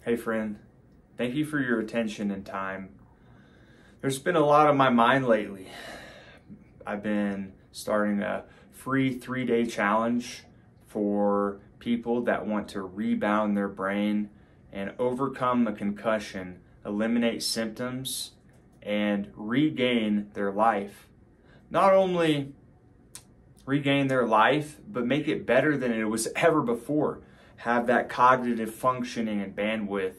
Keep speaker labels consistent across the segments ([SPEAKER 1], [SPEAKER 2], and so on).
[SPEAKER 1] Hey friend, thank you for your attention and time. There's been a lot on my mind lately. I've been starting a free 3-day challenge for people that want to rebound their brain and overcome a concussion, eliminate symptoms, and regain their life. Not only regain their life, but make it better than it was ever before. Have that cognitive functioning and bandwidth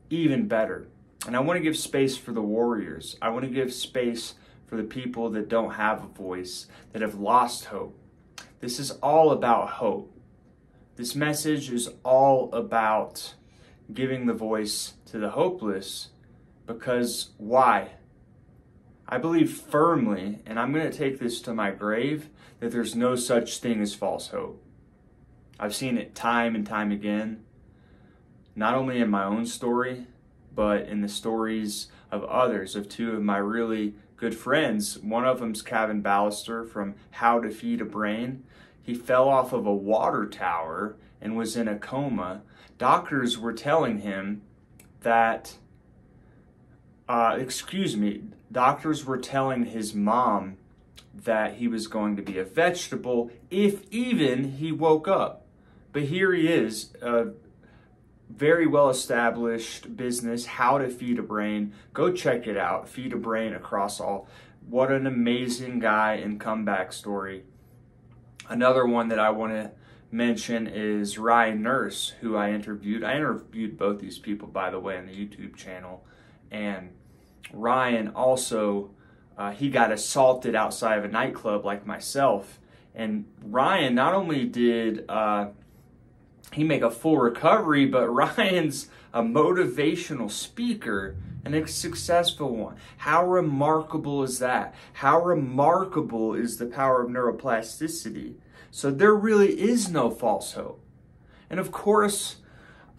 [SPEAKER 1] even better. And I want to give space for the warriors. I want to give space for the people that don't have a voice, that have lost hope. This is all about hope. This message is all about giving the voice to the hopeless, because why? I believe firmly, and I'm going to take this to my grave, that there's no such thing as false hope. I've seen it time and time again, not only in my own story, but in the stories of others, of two of my really good friends. One of them's Cavin Balaster from How to Feed a Brain. He fell off of a water tower and was in a coma. Doctors were telling him that, doctors were telling his mom that he was going to be a vegetable if even he woke up. But here he is, a very well-established business, How to Feed a Brain. Go check it out, Feed a Brain Across All. What an amazing guy and comeback story. Another one that I want to mention is Ryan Nurse, who I interviewed. I interviewed both these people, by the way, on the YouTube channel. And Ryan also, he got assaulted outside of a nightclub like myself. And Ryan, not only did he make a full recovery, but Ryan's a motivational speaker and a successful one. How remarkable is that? How remarkable is the power of neuroplasticity? So there really is no false hope. And of course,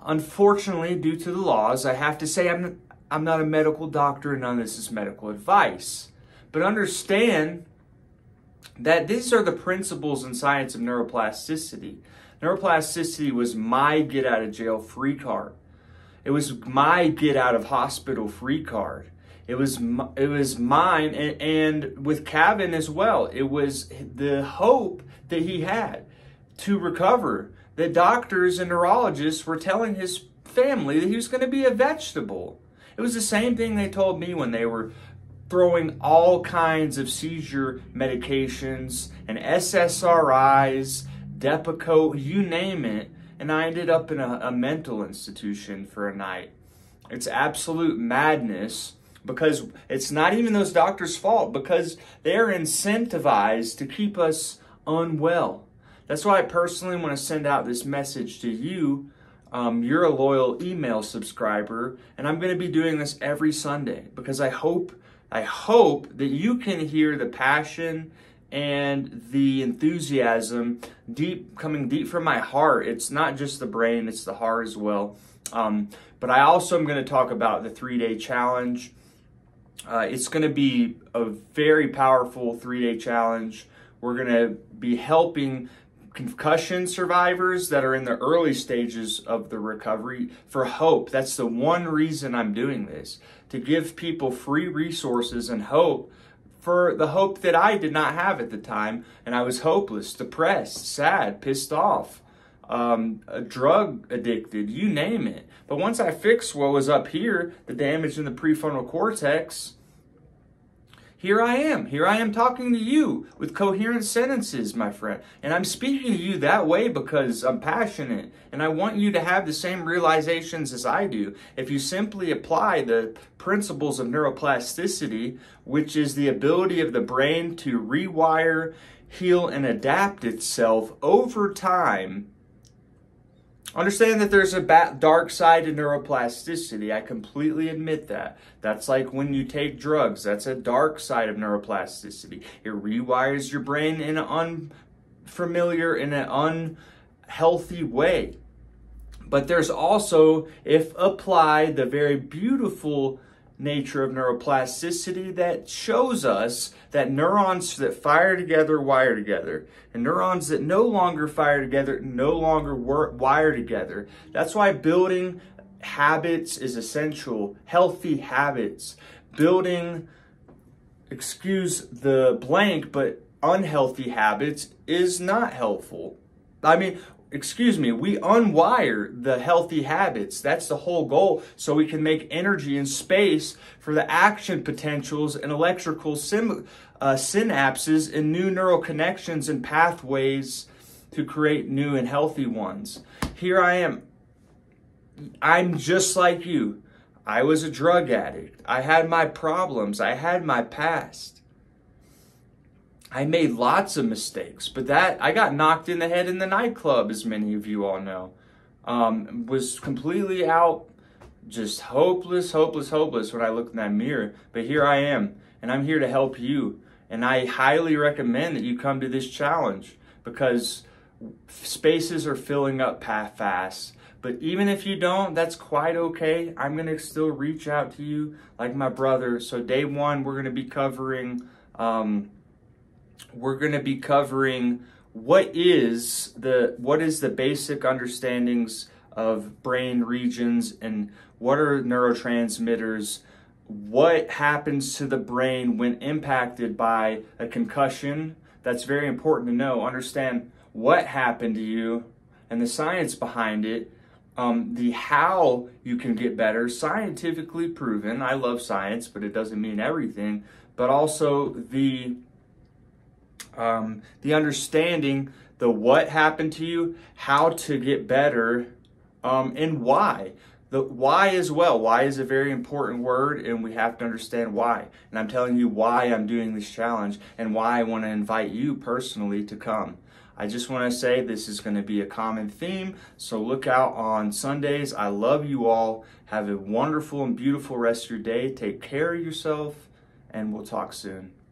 [SPEAKER 1] unfortunately, due to the laws, I have to say I'm not a medical doctor and none of this is medical advice. But understand that these are the principles and science of neuroplasticity. Neuroplasticity was my get out of jail free card. It was my get out of hospital free card. It was mine, and with Cavin as well. It was the hope that he had to recover. The doctors and neurologists were telling his family that he was going to be a vegetable. It was the same thing they told me when they were throwing all kinds of seizure medications and SSRIs, Depakote, you name it, and I ended up in a mental institution for a night. It's absolute madness, because it's not even those doctors' fault, because they're incentivized to keep us unwell. That's why I personally want to send out this message to you. You're a loyal email subscriber, and I'm going to be doing this every Sunday, because I hope that you can hear the passion and the enthusiasm coming deep from my heart. It's not just the brain, it's the heart as well. But I also am going to talk about the 3-day challenge. It's going to be a very powerful 3-day challenge. We're going to be helping concussion survivors that are in the early stages of the recovery for hope. That's the one reason I'm doing this, to give people free resources and hope, for the hope that I did not have at the time. And I was hopeless, depressed, sad, pissed off, drug addicted, you name it. But once I fixed what was up here, the damage in the prefrontal cortex, here I am talking to you with coherent sentences, my friend. And I'm speaking to you that way because I'm passionate and I want you to have the same realizations as I do. If you simply apply the principles of neuroplasticity, which is the ability of the brain to rewire, heal, and adapt itself over time. Understand that there's a dark side to neuroplasticity. I completely admit that. That's like when you take drugs. That's a dark side of neuroplasticity. It rewires your brain in an unfamiliar, in an unhealthy way. But there's also, if applied, the very beautiful nature of neuroplasticity that shows us that neurons that fire together wire together, and neurons that no longer fire together no longer wire together. That's why building habits is essential. Healthy habits. Building, excuse the blank, but unhealthy habits is not helpful. I mean, excuse me, we unwire the healthy habits. That's the whole goal, so we can make energy and space for the action potentials and electrical synapses and new neural connections and pathways to create new and healthy ones. Here I am. I'm just like you. I was a drug addict. I had my problems. I had my past. I made lots of mistakes, but I got knocked in the head in the nightclub, as many of you all know. Was completely out, just hopeless when I looked in that mirror. But here I am, and I'm here to help you. And I highly recommend that you come to this challenge, because spaces are filling up fast. But even if you don't, that's quite okay. I'm going to still reach out to you like my brother. So day one, we're going to be covering what is the basic understandings of brain regions, and what are neurotransmitters, what happens to the brain when impacted by a concussion. That's very important to know. Understand what happened to you and the science behind it. The how you can get better, scientifically proven. I love science, but it doesn't mean everything. But also the understanding, the what happened to you, how to get better, and why. The why as well. Why is a very important word, and we have to understand why. And I'm telling you why I'm doing this challenge, and why I want to invite you personally to come. I just want to say this is going to be a common theme, so look out on Sundays. I love you all. Have a wonderful and beautiful rest of your day. Take care of yourself, and we'll talk soon.